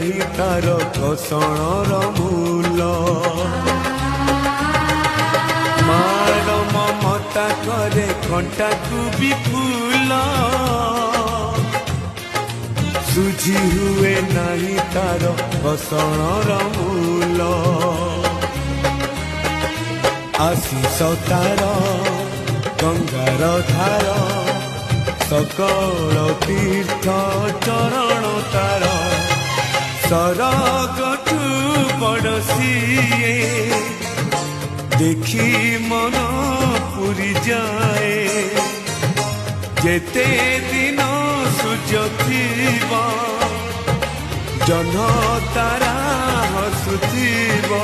ନାହିଁ ତାର କଷଣର ମୂଲ। ମାର ମମତା କରେ କଣ୍ଟାକୁ ବି ଫୁଲ, ସୁଝି ହୁଏ ନାହିଁ ତାର କଷଣର ମୂଲ। ଆଶିଷ ତାର ଗଙ୍ଗାର ଧାର, ସକଳ ତୀର୍ଥ ଚରଣ ତାର। ସରଗଠୁ ବଡ଼ ସିଏ, ଦେଖି ମନ ପୁରି ଯାଏ। ଯେତେ ଦିନ ସୂର୍ଯ୍ୟ ଥିବ, ଜହ୍ନ ତାରା ହସୁଥିବ।